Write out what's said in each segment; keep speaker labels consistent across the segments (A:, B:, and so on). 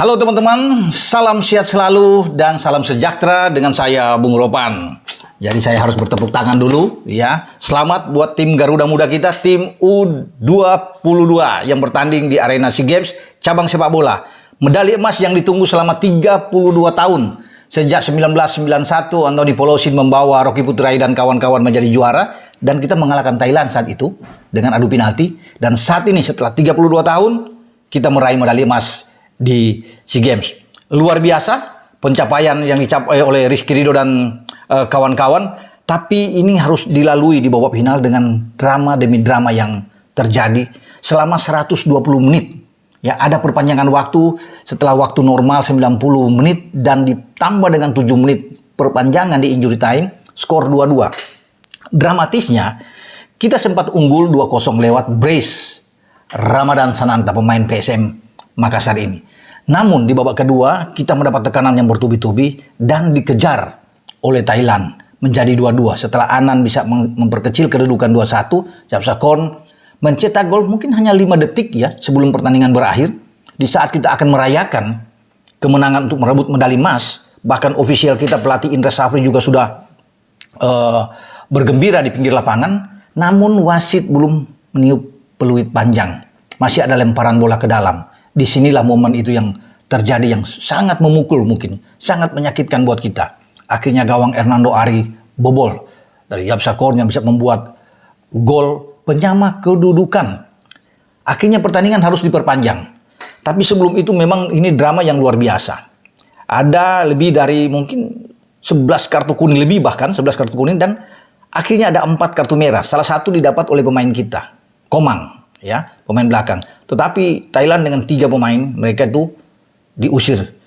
A: Halo teman-teman, salam sehat selalu dan salam sejahtera dengan saya Bung Ropan. Jadi saya harus bertepuk tangan dulu ya. Selamat buat tim Garuda Muda kita, tim U22 yang bertanding di arena SEA Games cabang sepak bola. Medali emas yang ditunggu selama 32 tahun. Sejak 1991 Anthony Polosin membawa Rocky Putrai dan kawan-kawan menjadi juara dan kita mengalahkan Thailand saat itu dengan adu penalti. Dan saat ini setelah 32 tahun kita meraih medali emas di SEA Games. Luar biasa pencapaian yang dicapai oleh Rizky Ridho dan kawan-kawan, tapi ini harus dilalui di babak final dengan drama demi drama yang terjadi selama 120 menit. Ya, ada perpanjangan waktu setelah waktu normal 90 menit dan ditambah dengan 7 menit perpanjangan di injury time, skor 2-2. Dramatisnya, kita sempat unggul 2-0 lewat brace Ramadan Sananta, pemain PSM Makassar ini. Namun di babak kedua kita mendapat tekanan yang bertubi-tubi dan dikejar oleh Thailand menjadi 2-2 setelah Anan bisa memperkecil kedudukan 2-1. Japsakon mencetak gol mungkin hanya 5 detik ya sebelum pertandingan berakhir. Di saat kita akan merayakan kemenangan untuk merebut medali emas, bahkan ofisial kita pelatih Indra Safri juga sudah bergembira di pinggir lapangan, namun wasit belum meniup peluit panjang. Masih ada lemparan bola ke dalam. Disinilah momen itu yang terjadi yang sangat memukul mungkin, sangat menyakitkan buat kita. Akhirnya gawang Hernando Ari bobol dari Japsakon yang bisa membuat gol penyama kedudukan. Akhirnya pertandingan harus diperpanjang. Tapi sebelum itu memang ini drama yang luar biasa. Ada lebih dari mungkin 11 kartu kuning lebih, bahkan 11 kartu kuning, dan akhirnya ada 4 kartu merah. Salah satu didapat oleh pemain kita, Komang. Ya, pemain belakang. Tetapi Thailand dengan 3 pemain, mereka itu diusir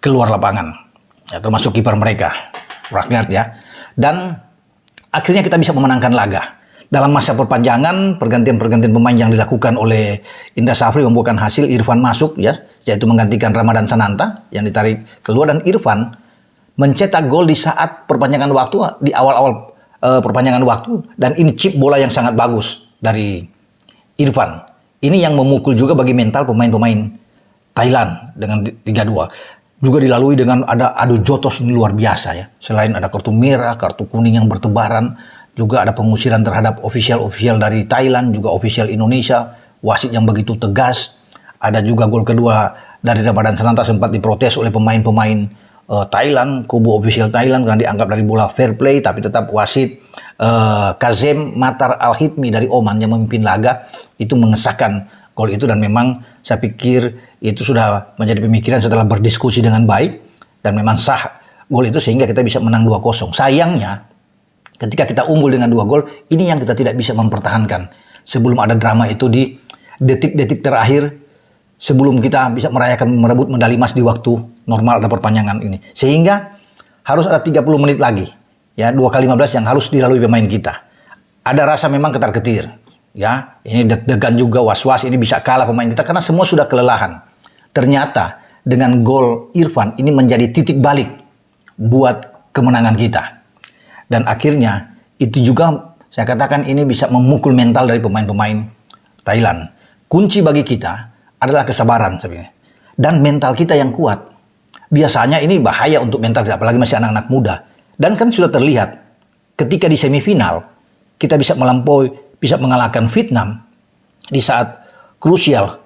A: keluar lapangan. Ya, termasuk kiper mereka, Ragnard ya. Dan akhirnya kita bisa memenangkan laga. Dalam masa perpanjangan, pergantian-pergantian pemain yang dilakukan oleh Indra Safri membuahkan hasil. Irfan masuk ya, yaitu menggantikan Ramadan Sananta yang ditarik keluar, dan Irfan mencetak gol di saat perpanjangan waktu, di awal-awal perpanjangan waktu, dan ini chip bola yang sangat bagus dari Irfan. Ini yang memukul juga bagi mental pemain-pemain Thailand dengan 3-2. Juga dilalui dengan ada adu jotos ini luar biasa ya. Selain ada kartu merah, kartu kuning yang bertebaran, juga ada pengusiran terhadap ofisial-ofisial dari Thailand, juga ofisial Indonesia, wasit yang begitu tegas. Ada juga gol kedua dari Ramadan Sananta sempat diprotes oleh pemain-pemain Thailand, kubu ofisial Thailand, karena dianggap dari bola fair play, tapi tetap wasit Kazem Matar Al-Hithmi dari Oman yang memimpin laga itu mengesahkan gol itu, dan memang saya pikir itu sudah menjadi pemikiran setelah berdiskusi dengan baik dan memang sah gol itu sehingga kita bisa menang 2-0. Sayangnya ketika kita unggul dengan 2 gol, ini yang kita tidak bisa mempertahankan sebelum ada drama itu di detik-detik terakhir sebelum kita bisa merayakan merebut medali emas di waktu normal ada perpanjangan ini. Sehingga harus ada 30 menit lagi. Ya, 2x15 yang harus dilalui pemain kita. Ada rasa memang ketar-ketir. Ya, ini deg-degan juga, was-was ini bisa kalah pemain kita karena semua sudah kelelahan. Ternyata dengan gol Irfan ini menjadi titik balik buat kemenangan kita. Dan akhirnya itu juga saya katakan ini bisa memukul mental dari pemain-pemain Thailand. Kunci bagi kita adalah kesabaran sebenarnya. Dan mental kita yang kuat. Biasanya ini bahaya untuk mental kita, apalagi masih anak-anak muda. Dan kan sudah terlihat ketika di semifinal kita bisa melampaui, bisa mengalahkan Vietnam di saat krusial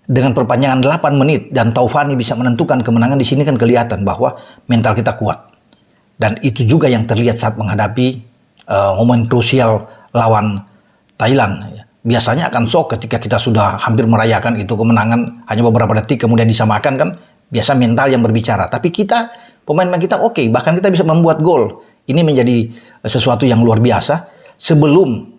A: dengan perpanjangan 8 menit dan Taufani bisa menentukan kemenangan. Di sini kan kelihatan bahwa mental kita kuat. Dan itu juga yang terlihat saat menghadapi momen krusial lawan Thailand. Biasanya akan shock ketika kita sudah hampir merayakan itu kemenangan, hanya beberapa detik kemudian disamakan kan. Biasa mental yang berbicara. Tapi kita, pemain-pemain kita oke. Bahkan kita bisa membuat gol. Ini menjadi sesuatu yang luar biasa. Sebelum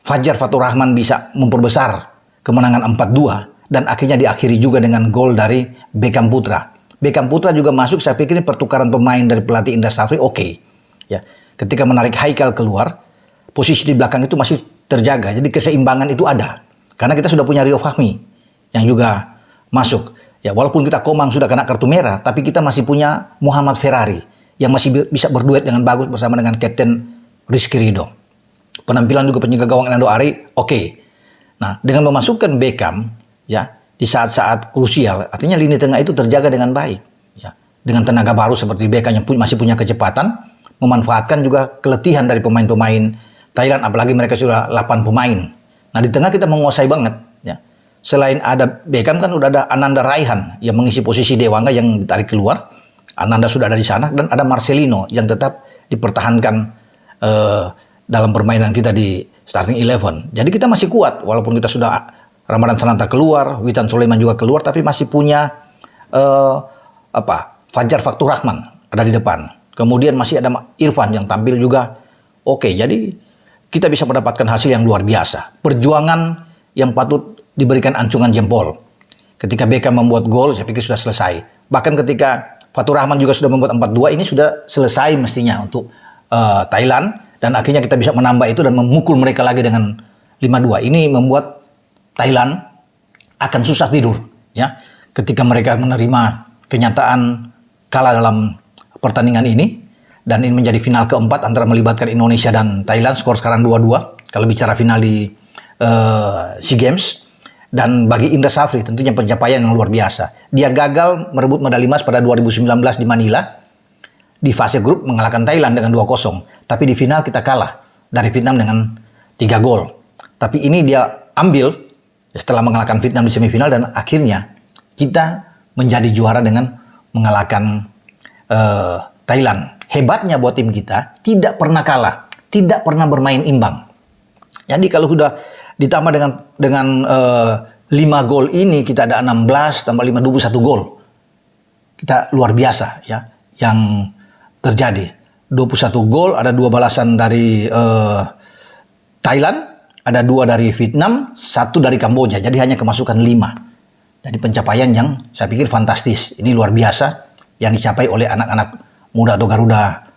A: Fajar Fatur Rahman bisa memperbesar kemenangan 4-2. Dan akhirnya diakhiri juga dengan gol dari Beckham Putra. Beckham Putra juga masuk. Saya pikir ini pertukaran pemain dari pelatih Indra Safri oke. Ya, ketika menarik Haikal keluar, posisi di belakang itu masih terjaga. Jadi keseimbangan itu ada. Karena kita sudah punya Rio Fahmi yang juga masuk. Ya, walaupun kita Komang sudah kena kartu merah, tapi kita masih punya Muhammad Ferrari yang masih bisa berduet dengan bagus bersama dengan Kapten Rizky Ridho. Penampilan juga penjaga gawang Hernando Ari oke. Nah, dengan memasukkan Beckham, ya di saat-saat krusial. Artinya lini tengah itu terjaga dengan baik. Ya. Dengan tenaga baru seperti Beckham yang masih punya kecepatan, memanfaatkan juga keletihan dari pemain-pemain Thailand, apalagi mereka sudah 8 pemain. Nah di tengah kita menguasai banget. Ya. Selain ada Beckham kan udah ada Ananda Raihan yang mengisi posisi Dewangga yang ditarik keluar. Ananda sudah ada di sana dan ada Marcelino yang tetap dipertahankan dalam permainan kita di starting 11. Jadi kita masih kuat walaupun kita sudah Ramadan Sananta keluar, Witan Sulaiman juga keluar, tapi masih punya Fajar Fatur Rahman ada di depan. Kemudian masih ada Irfan yang tampil juga oke. Jadi kita bisa mendapatkan hasil yang luar biasa. Perjuangan yang patut diberikan ancungan jempol. Ketika Beckham membuat gol, saya pikir sudah selesai. Bahkan ketika Fatur Rahman juga sudah membuat 4-2, ini sudah selesai mestinya untuk Thailand, dan akhirnya kita bisa menambah itu dan memukul mereka lagi dengan 5-2. Ini membuat Thailand akan susah tidur ya ketika mereka menerima kenyataan kalah dalam pertandingan ini, dan ini menjadi final keempat antara melibatkan Indonesia dan Thailand. Skor sekarang 2-2 kalau bicara final di SEA Games. Dan bagi Indra Safri tentunya pencapaian yang luar biasa. Dia gagal merebut medali emas pada 2019 di Manila. Di fase grup mengalahkan Thailand dengan 2-0. Tapi di final kita kalah dari Vietnam dengan 3 gol. Tapi ini dia ambil setelah mengalahkan Vietnam di semifinal, dan akhirnya kita menjadi juara dengan mengalahkan Thailand. Hebatnya buat tim kita, tidak pernah kalah, tidak pernah bermain imbang. Jadi kalau sudah ditambah dengan 5 gol ini, kita ada 16 tambah 5, 21 gol. Kita luar biasa ya yang terjadi. 21 gol, ada 2 balasan dari Thailand, ada 2 dari Vietnam, 1 dari Kamboja. Jadi hanya kemasukan 5. Jadi pencapaian yang saya pikir fantastis. Ini luar biasa yang dicapai oleh anak-anak muda atau Garuda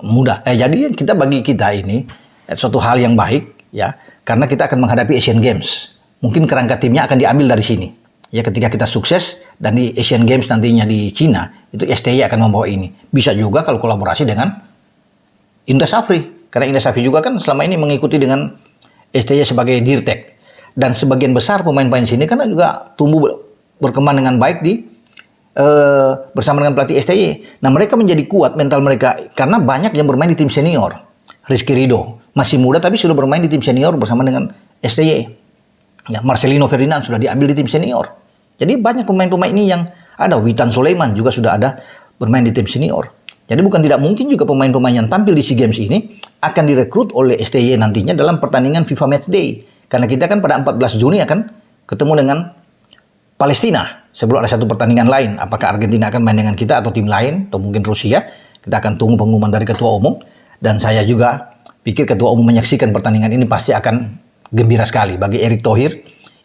A: muda. Jadi bagi kita ini suatu hal yang baik ya, karena kita akan menghadapi Asian Games. Mungkin kerangka timnya akan diambil dari sini. Ya ketika kita sukses dan di Asian Games nantinya di Cina, itu STY akan membawa ini. Bisa juga kalau kolaborasi dengan Indra Safri. Karena Indra Safri juga kan selama ini mengikuti dengan STY sebagai dirtek. Dan sebagian besar pemain-pemain sini kan juga tumbuh berkembang dengan baik bersama dengan pelatih STY. Nah mereka menjadi kuat mental mereka karena banyak yang bermain di tim senior. Rizky Ridho masih muda tapi sudah bermain di tim senior bersama dengan STY. Ya, Marcelino Ferdinand sudah diambil di tim senior. Jadi banyak pemain-pemain ini yang ada. Witan Sulaiman juga sudah ada bermain di tim senior. Jadi bukan tidak mungkin juga pemain-pemain yang tampil di SEA Games ini akan direkrut oleh STY nantinya dalam pertandingan FIFA Matchday. Karena kita kan pada 14 Juni akan ketemu dengan Palestina sebelum ada satu pertandingan lain. Apakah Argentina akan main dengan kita atau tim lain atau mungkin Rusia? Kita akan tunggu pengumuman dari Ketua Umum. Dan saya juga pikir Ketua Umum menyaksikan pertandingan ini pasti akan gembira sekali. Bagi Erick Thohir,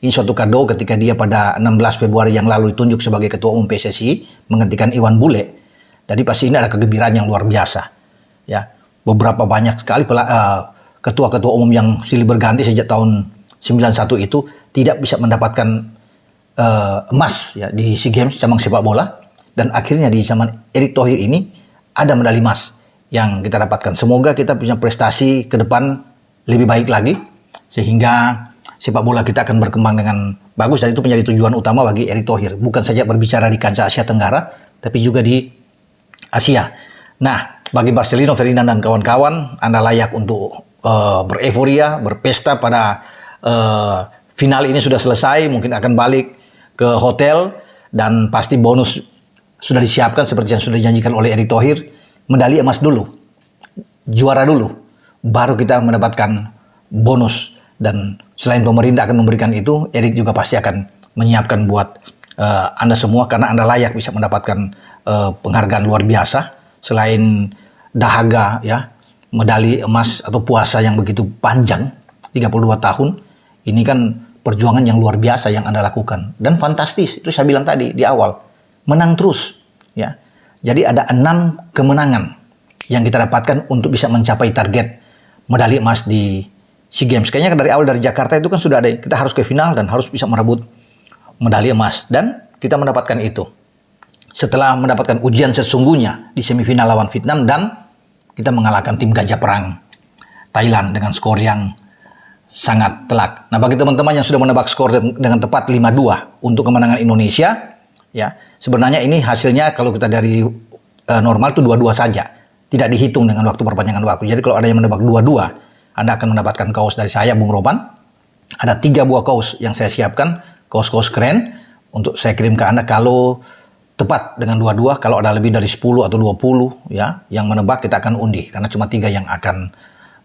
A: ini suatu kado ketika dia pada 16 Februari yang lalu ditunjuk sebagai Ketua Umum PSSI menggantikan Iwan Bule. Jadi pasti ini ada kegembiraan yang luar biasa. Ya, beberapa banyak sekali ketua-ketua umum yang silih berganti sejak tahun 91 itu tidak bisa mendapatkan emas ya di SEA Games cabang sepak bola, dan akhirnya di zaman Erick Thohir ini ada medali emas yang kita dapatkan. Semoga kita punya prestasi ke depan lebih baik lagi sehingga sepak bola kita akan berkembang dengan bagus, dan itu menjadi tujuan utama bagi Erick Thohir. Bukan saja berbicara di kancah Asia Tenggara, tapi juga di Asia. Nah, bagi Marcelino Ferdinand dan kawan-kawan, Anda layak untuk bereforia, berpesta pada final ini sudah selesai, mungkin akan balik ke hotel, dan pasti bonus sudah disiapkan seperti yang sudah dijanjikan oleh Erick Thohir. Medali emas dulu, juara dulu, baru kita mendapatkan bonus. Dan selain pemerintah akan memberikan itu, Erick juga pasti akan menyiapkan buat Anda semua, karena Anda layak bisa mendapatkan penghargaan luar biasa. Selain dahaga ya, medali emas atau puasa yang begitu panjang 32 tahun, ini kan perjuangan yang luar biasa yang Anda lakukan, dan fantastis. Itu saya bilang tadi di awal, menang terus ya. Jadi ada 6 kemenangan yang kita dapatkan untuk bisa mencapai target medali emas di SEA Games. Kayaknya dari awal dari Jakarta itu kan sudah ada, kita harus ke final dan harus bisa merebut medali emas, dan kita mendapatkan itu setelah mendapatkan ujian sesungguhnya di semifinal lawan Vietnam, dan kita mengalahkan tim Gajah Perang Thailand dengan skor yang sangat telak. Nah, bagi teman-teman yang sudah menebak skor dengan tepat 5-2 untuk kemenangan Indonesia, ya, sebenarnya ini hasilnya kalau kita dari normal itu 2-2 saja. Tidak dihitung dengan waktu perpanjangan waktu. Jadi kalau ada yang menebak 2-2, Anda akan mendapatkan kaos dari saya, Bung Ropan. Ada 3 buah kaos yang saya siapkan, kaos-kaos keren untuk saya kirim ke Anda kalau tepat dengan 2-2. Kalau ada lebih dari 10 atau 20 ya, yang menebak kita akan undi karena cuma 3 yang akan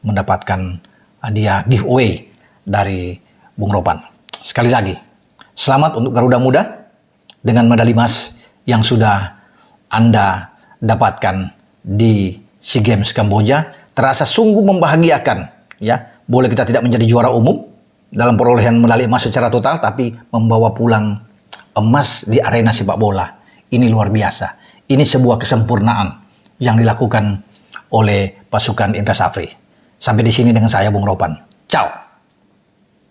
A: mendapatkan hadiah giveaway dari Bung Ropan. Sekali lagi, selamat untuk Garuda Muda dengan medali emas yang sudah Anda dapatkan di SEA Games Kamboja. Terasa sungguh membahagiakan ya. Boleh kita tidak menjadi juara umum dalam perolehan medali emas secara total, tapi membawa pulang emas di arena sepak bola. Ini luar biasa. Ini sebuah kesempurnaan yang dilakukan oleh pasukan Indra Safri. Sampai di sini dengan saya, Bung Ropan. Ciao.